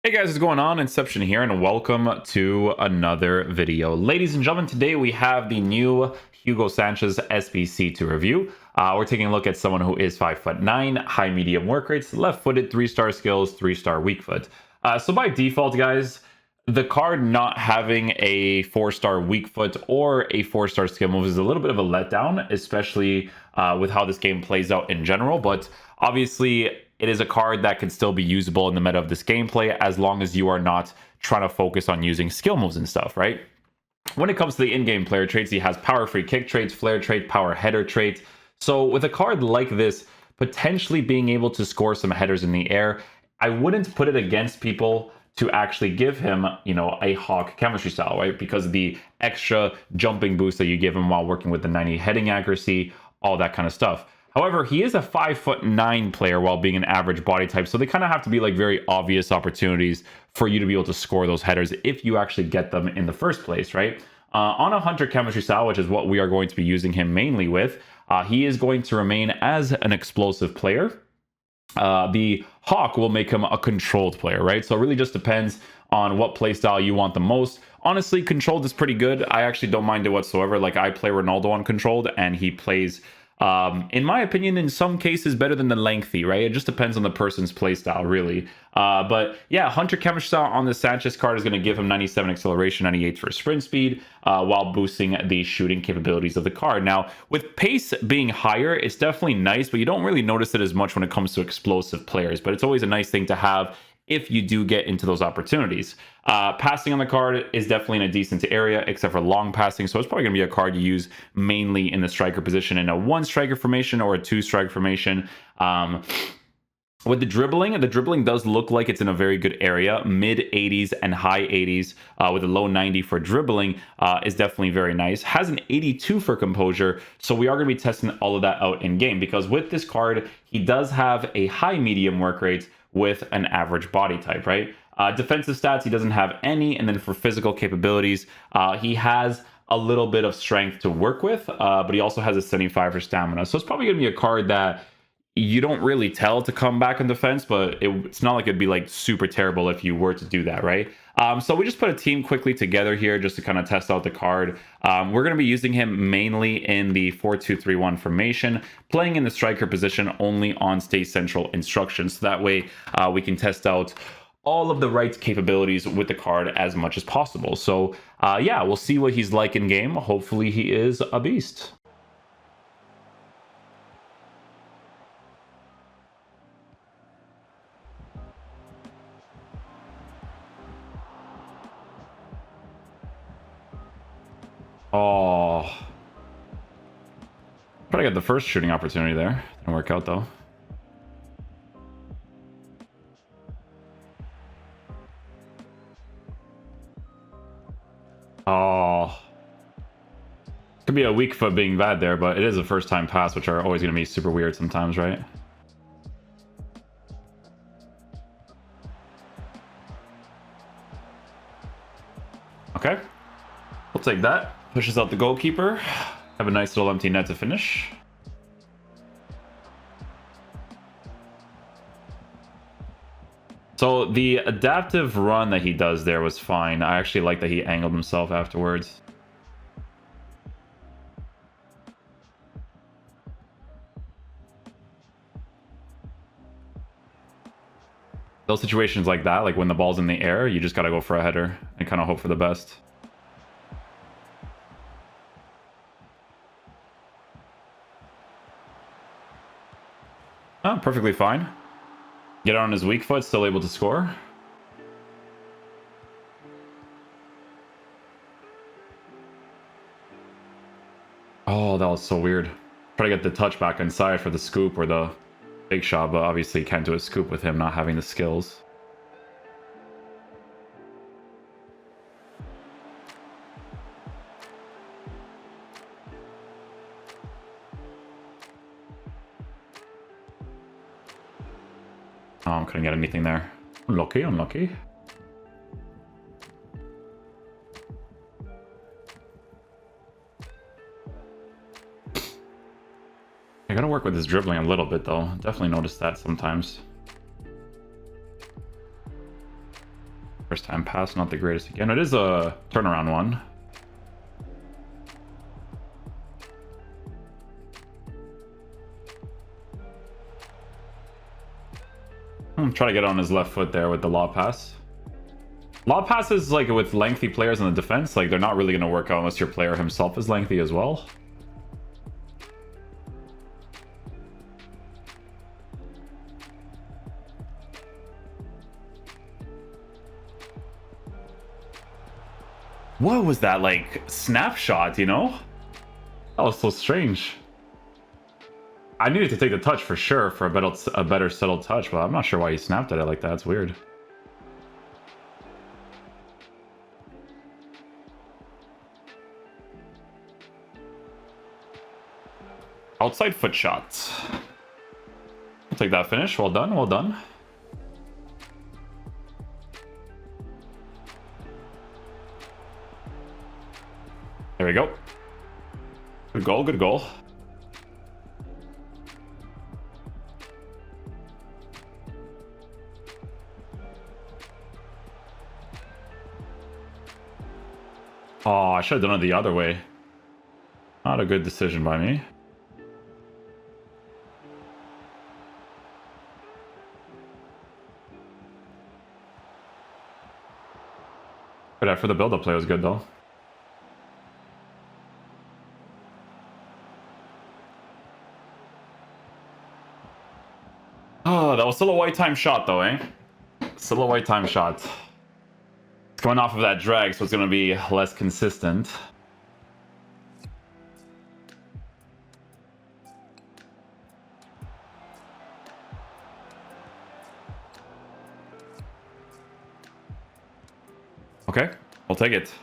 Hey guys, what's going on? Inception here, and welcome to another video. Ladies and gentlemen, today we have the new Hugo Sanchez SBC to review. We're taking a look at someone who is 5'9", high medium work rates, left-footed, 3-star skills, 3-star weak foot. So by default, guys, the card not having a 4-star weak foot or a 4-star skill move is a little bit of a letdown, especially with how this game plays out in general. But obviously, it is a card that can still be usable in the meta of this gameplay as long as you are not trying to focus on using skill moves and stuff, right? When it comes to the in-game player traits, he has power free kick traits, flare trait, power header trait. So with a card like this, potentially being able to score some headers in the air, I wouldn't put it against people to actually give him, a Hawk chemistry style, right? Because of the extra jumping boost that you give him while working with the 90 heading accuracy, all that kind of stuff. However, he is a 5'9" player while being an average body type, so they kind of have to be like very obvious opportunities for you to be able to score those headers if you actually get them in the first place, right? On a Hunter chemistry style, which is what we are going to be using him mainly with, he is going to remain as an explosive player. The Hawk will make him a controlled player, right? So it really just depends on what playstyle you want the most. Honestly, controlled is pretty good. I actually don't mind it whatsoever. Like, I play Ronaldo on controlled, and he plays, in my opinion, in some cases better than the lengthy, right? It just depends on the person's playstyle, really. But yeah, Hunter chemistry style on the Sanchez card is going to give him 97 acceleration, 98 for sprint speed, while boosting the shooting capabilities of the card. Now, with pace being higher, it's definitely nice, but you don't really notice it as much when it comes to explosive players. But it's always a nice thing to have if you do get into those opportunities. Passing on the card is definitely in a decent area, except for long passing, so it's probably going to be a card you use mainly in the striker position in a 1-striker formation or a 2-striker formation. With the dribbling does look like it's in a very good area. Mid 80s and high 80s with a low 90 for dribbling is definitely very nice. Has an 82 for composure, so we are going to be testing all of that out in game, because with this card, he does have a high medium work rate with an average body type, right? Defensive stats, he doesn't have any, and then for physical capabilities, he has a little bit of strength to work with, but he also has a 75 for stamina. So it's probably going to be a card that you don't really tell to come back in defense, but it's not like it'd be like super terrible if you were to do that, right? So we just put a team quickly together here just to kind of test out the card. We're going to be using him mainly in the 4-2-3-1 formation, playing in the striker position only on Stay Central instructions. So that way we can test out all of the right capabilities with the card as much as possible. So yeah, we'll see what he's like in game. Hopefully he is a beast. Oh, try to get the first shooting opportunity there. Didn't work out though. Oh, could be a weak foot being bad there, but it is a first time pass, which are always going to be super weird sometimes, right? Okay, we'll take that. Pushes out the goalkeeper. Have a nice little empty net to finish. So the adaptive run that he does there was fine. I actually like that he angled himself afterwards. Those situations like that, like when the ball's in the air, you just got to go for a header and kind of hope for the best. Oh, perfectly fine. Get on his weak foot, still able to score. Oh, that was so weird. Try to get the touch back inside for the scoop or the big shot, but obviously can't do a scoop with him not having the skills. Oh, couldn't get anything there. Unlucky, unlucky. I gotta work with his dribbling a little bit though. Definitely notice that sometimes. First time pass, not the greatest again. It is a turnaround one. I'm trying to get on his left foot there with the lob pass. Lob passes, like with lengthy players in the defense, like they're not really going to work out unless your player himself is lengthy as well. What was that, like, snapshot, you know? That was so strange. I needed to take the touch for sure for a better settled touch, but I'm not sure why he snapped at it like that. It's weird. Outside foot shot. I'll take that finish. Well done, well done. There we go. Good goal, good goal. Oh, I should have done it the other way. Not a good decision by me. Good effort. The build-up play was good, though. Oh, that was still a white time shot, though, eh? Still a white time shot. It's coming off of that drag, so it's going to be less consistent. Okay, I'll take it.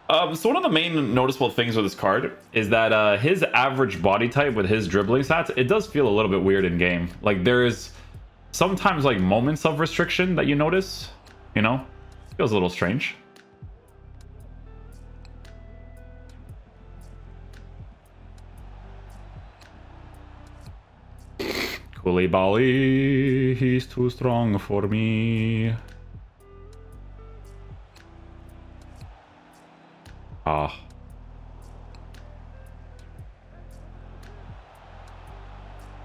So one of the main noticeable things with this card is that his average body type with his dribbling stats, it does feel a little bit weird in game. Like there's sometimes like moments of restriction that you notice, you know? Feels a little strange. Koulibaly, he's too strong for me. Ah.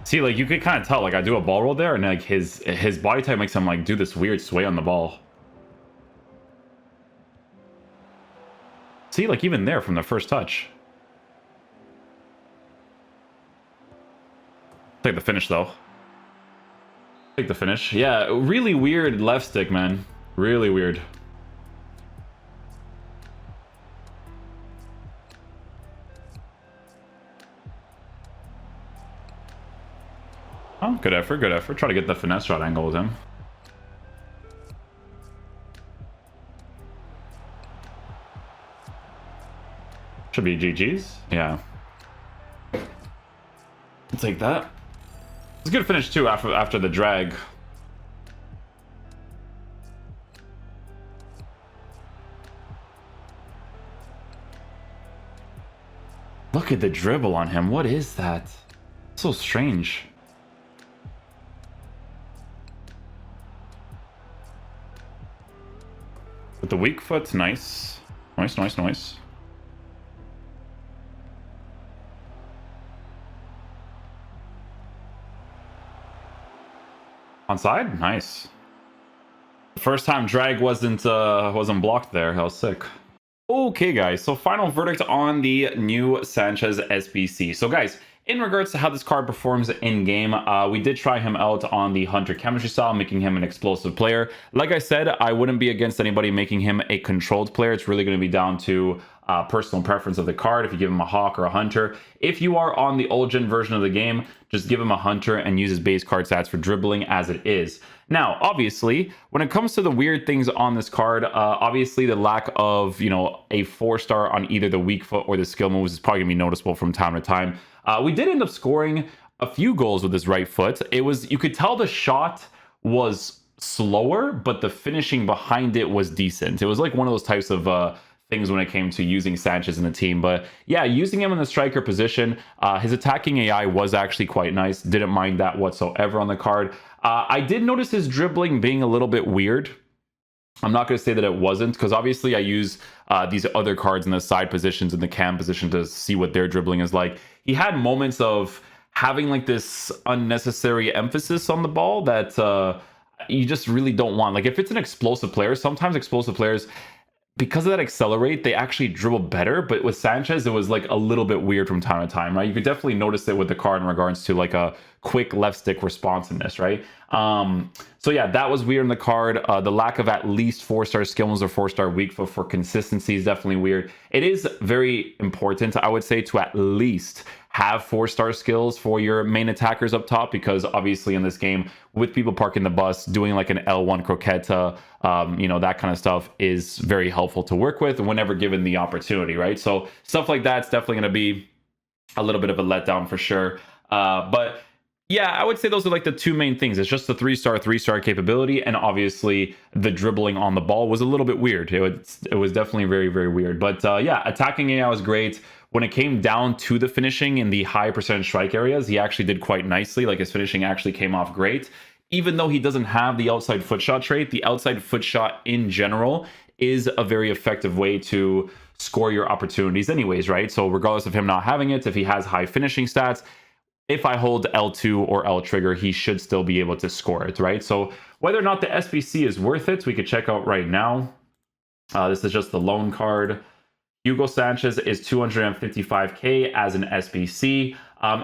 See, like you could kind of tell, like I do a ball roll there, and like his body type makes him like do this weird sway on the ball. See, like even there from the first touch. Take the finish though. Take the finish. Yeah, really weird left stick, man. Really weird. Oh, good effort, good effort. Try to get the finesse shot angle with him. Should be GG's. Yeah. I'll take that. It's a good finish too after the drag. Look at the dribble on him. What is that? So strange. With the weak foot, nice. Nice, nice, nice. Onside? Nice. First time drag wasn't blocked there. That was sick. Okay, guys, so final verdict on the new Sanchez SBC. So, guys, in regards to how this card performs in-game, we did try him out on the Hunter chemistry style, making him an explosive player. Like I said, I wouldn't be against anybody making him a controlled player. It's really going to be down to personal preference of the card, if you give him a Hawk or a Hunter. If you are on the old-gen version of the game, just give him a Hunter and use his base card stats for dribbling as it is. Now, obviously, when it comes to the weird things on this card, obviously the lack of, you know, a 4-star on either the weak foot or the skill moves is probably going to be noticeable from time to time. We did end up scoring a few goals with his right foot. It was, you could tell the shot was slower, but the finishing behind it was decent. It was like one of those types of things when it came to using Sanchez in the team. But yeah, using him in the striker position, his attacking AI was actually quite nice. Didn't mind that whatsoever on the card. I did notice his dribbling being a little bit weird. I'm not going to say that it wasn't, because obviously I use these other cards in the side positions in the cam position to see what their dribbling is like. He had moments of having like this unnecessary emphasis on the ball that you just really don't want. Like if it's an explosive player, sometimes explosive players, because of that accelerate, they actually dribble better. But with Sanchez, it was like a little bit weird from time to time, right? You could definitely notice it with the card in regards to like a quick left stick responsiveness, right? So yeah, that was weird in the card. The lack of at least 4-star skills or 4-star weak foot for consistency is definitely weird. It is very important, I would say, to at least have 4-star skills for your main attackers up top, because obviously in this game, with people parking the bus, doing like an L1 croqueta, you know, that kind of stuff is very helpful to work with whenever given the opportunity, right? So stuff like that's definitely going to be a little bit of a letdown for sure. But yeah, I would say those are like the two main things. It's just the 3-star capability, and obviously the dribbling on the ball was a little bit weird. It was definitely very, very weird. But yeah, attacking AI was great. When it came down to the finishing in the high percentage strike areas, he actually did quite nicely. Like his finishing actually came off great. Even though he doesn't have the outside foot shot trait, the outside foot shot in general is a very effective way to score your opportunities anyways, right? So regardless of him not having it, if he has high finishing stats, if I hold L2 or L trigger, he should still be able to score it, right? So whether or not the SBC is worth it, we could check out right now. This is just the loan card. Hugo Sanchez is 255k as an SBC.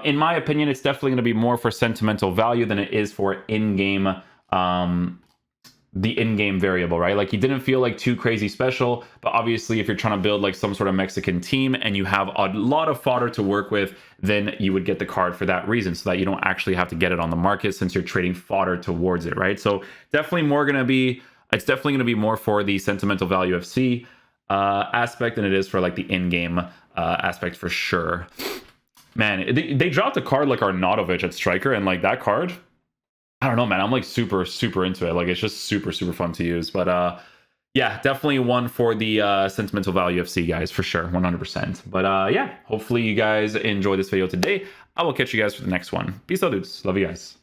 In my opinion, it's definitely going to be more for sentimental value than it is for in-game, the in-game variable, right? Like he didn't feel like too crazy special, but obviously if you're trying to build like some sort of Mexican team and you have a lot of fodder to work with, then you would get the card for that reason, so that you don't actually have to get it on the market since you're trading fodder towards it, right? So definitely it's definitely going to be more for the sentimental value FC aspect than it is for like the in-game aspect for sure. Man, they dropped a card like Arnautovic at striker, and like that card, I don't know, man, I'm like super into it. Like it's just super fun to use. But yeah, definitely one for the sentimental value FC guys for sure, 100%. But yeah, hopefully you guys enjoy this video today. I will catch you guys for the next one. Peace out, dudes. Love you guys.